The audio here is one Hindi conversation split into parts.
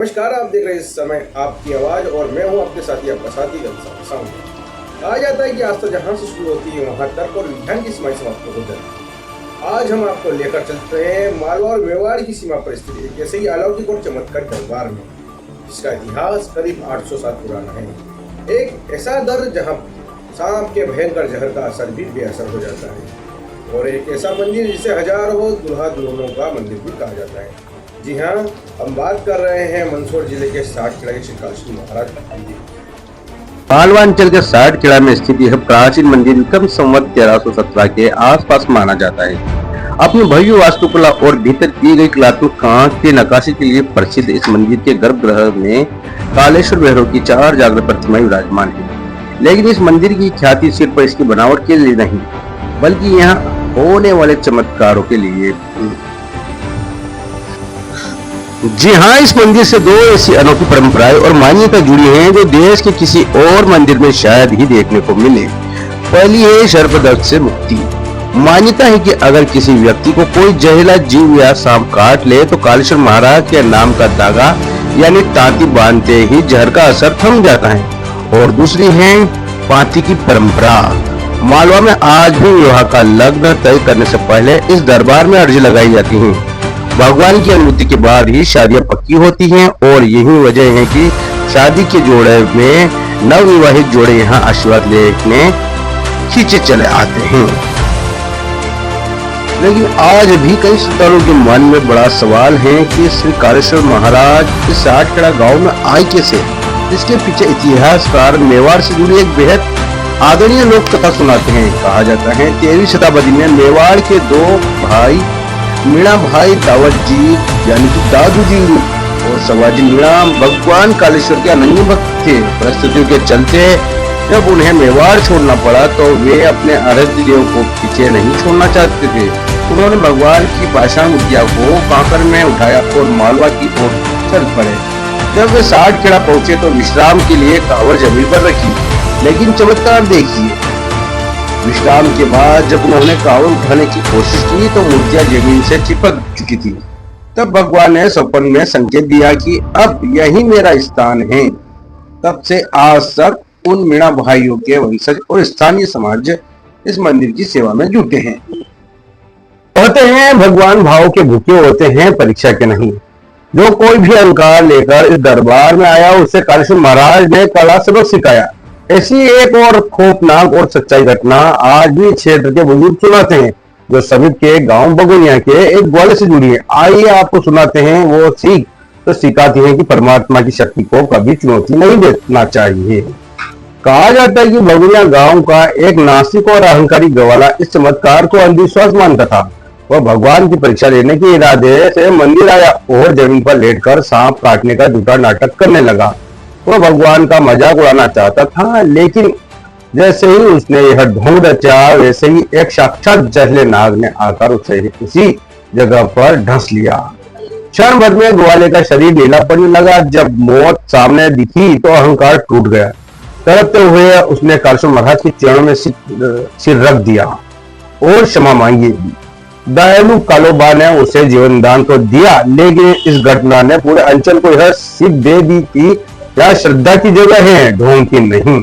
नमस्कार, आप देख रहे हैं इस समय आपकी आवाज और मैं हूं आपके साथी, आपका साथी घनश्याम। कहा जाता है कि आज तो जहां से शुरू होती है वहां तर्क और विज्ञान की सीमाएं समाप्त हो जाती है। आज हम आपको लेकर चलते हैं मालवा और मेवाड़ की सीमा पर स्थित एक ऐसे ही अलौकिक और चमत्कार दरबार में, जिसका इतिहास करीब 800 साल पुराना है। एक ऐसा दर जहाँ सांप के भयंकर जहर का असर भी बेअसर हो जाता है, और एक ऐसा मंदिर जिसे हजारों दुल्हा दुल्हनों का मंदिर भी कहा जाता है। जी हाँ, हम बात कर रहे हैं मंदसौर जिले के 60 किला के श्री कालेश्वर महाराज मंदिर। मालवा अंचल के 60 किला में स्थित यह प्राचीन मंदिर विक्रम संवत 1317 के आसपास माना जाता है। अपनी भव्य वास्तुकला और भीतर की गई कलात्मक कांच की नक्काशी के लिए प्रसिद्ध इस मंदिर के गर्भगृह में कालेश्वर भैरव की 4 जागृत प्रतिमाएं विराजमान है। लेकिन इस मंदिर की ख्याति सिर्फ इसकी बनावट के लिए नहीं, बल्कि यहाँ होने वाले चमत्कारों के लिए। जी हाँ, इस मंदिर से 2 ऐसी अनोखी परंपराएं और मान्यता जुड़ी हैं जो देश के किसी और मंदिर में शायद ही देखने को मिले। पहली है सर्पदंश से मुक्ति। मान्यता है कि अगर किसी व्यक्ति को कोई जहरीला जीव या सांप काट ले तो कालेश्वर महाराज के नाम का धागा यानी तांती बांधते ही जहर का असर थम जाता है। और दूसरी है पांति की परंपरा। मालवा में आज भी विवाह का लग्न तय करने से पहले इस दरबार में अर्जी लगाई जाती है। भगवान की अनुमति के बाद ही शादियां पक्की होती हैं, और यही वजह है कि शादी के जोड़े में नवविवाहित जोड़े यहाँ आशीर्वाद लेने खींचे चले आते हैं। लेकिन आज भी कई श्रद्धालुओं के मन में बड़ा सवाल है कि श्री कालेश्वर महाराज इस 60 किला गाँव में आए कैसे। इसके पीछे इतिहासकार मेवाड़ से जुड़ी एक बेहद आदरणीय लोक कथा सुनाते हैं। कहा जाता है 13वीं शताब्दी में मेवाड़ के 2 भाई मीणा भाई दावत जी यानी कि दादू जी और सवाजी मीणा भगवान कालेश्वर के अनन्य भक्त थे। परिस्थितियों के चलते जब उन्हें मेवाड़ छोड़ना पड़ा तो वे अपने आराध्य देव को पीछे नहीं छोड़ना चाहते थे। उन्होंने भगवान की पाषाण विद्या को कांकर में उठाया और मालवा की ओर चल पड़े। जब वे 60 किला पहुंचे तो विश्राम के लिए कांवर जमीन पर रखी। लेकिन चमत्कार देखिए, विश्राम के बाद जब उन्होंने कांवर उठाने की कोशिश की तो मूर्तियां जमीन से चिपक चुकी थी। तब भगवान ने स्वप्न में संकेत दिया कि अब यही मेरा स्थान है। तब से आज तक उन मीणा भाइयों के वंशज और स्थानीय समाज इस मंदिर की सेवा में जुटे हैं। कहते हैं भगवान भाव के भूखे होते हैं, परीक्षा के नहीं। जो कोई भी अहंकार लेकर इस दरबार में आया उसे कालेश्वर महाराज ने कला सबक सिखाया। ऐसी एक और खौफनाक और सच्चाई घटना आज भी क्षेत्र के बुजुर्ग सुनाते हैं, जो समीप के गांव बगोनिया के एक ग्वाले से जुड़ी है। आइए आपको सुनाते हैं वो सीख तो सिखाती है कि परमात्मा की शक्ति को कभी चुनौती नहीं देना चाहिए। कहा जाता है कि बगोनिया गांव का एक नास्तिक और अहंकारी ग्वाला इस चमत्कार को अंधविश्वास मानता था। वह भगवान की परीक्षा लेने के इरादे से मंदिर आया और जमीन पर लेटकर सांप काटने का झूठा नाटक करने लगा। वह भगवान का मजाक उड़ाना चाहता था, लेकिन जैसे ही उसने यह ढोंग रचा वैसे ही एक साक्षात जहले नाग ने आकर उसे उसी जगह पर ढंस लिया। क्षण भर में ग्वाले का शरीर नीला पड़ने लगा। जब मौत सामने दिखी तो अहंकार टूट गया। तड़पते हुए उसने कालेश्वर महाराज के चरणों में सिर रख दिया और क्षमा मांगी। दयालु कालोबा ने उसे जीवन दान तो दिया, लेकिन इस घटना ने पूरे अंचल को यह सीख दे दी कि यह श्रद्धा की जगह है, ढोंग की नहीं।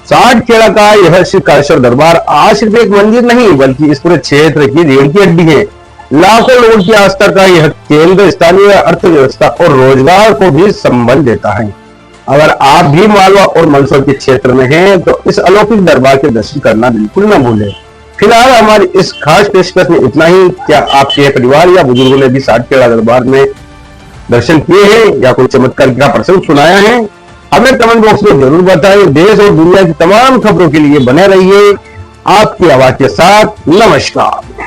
60 किला का यह श्री कालेश्वर दरबार आज सिर्फ एक मंदिर नहीं, बल्कि इस पूरे क्षेत्र की रीढ़ की हड्डी है। लाखों लोगों की आस्था का यह केंद्र स्थानीय अर्थव्यवस्था और रोजगार को भी संबल देता है। अगर आप भी मालवा और मंदसौर के क्षेत्र में हैं तो इस अलौकिक दरबार के दर्शन करना बिल्कुल न भूलें। फिलहाल हमारी इस खास पेशकश में इतना ही। क्या आपके परिवार या बुजुर्गों ने भी 60 किला दरबार में दर्शन किए हैं या कोई चमत्कार का प्रसंग सुनाया है? हमें कमेंट बॉक्स में जरूर बताएं। देश और दुनिया की तमाम खबरों के लिए बने रहिए आपकी आवाज के साथ। नमस्कार।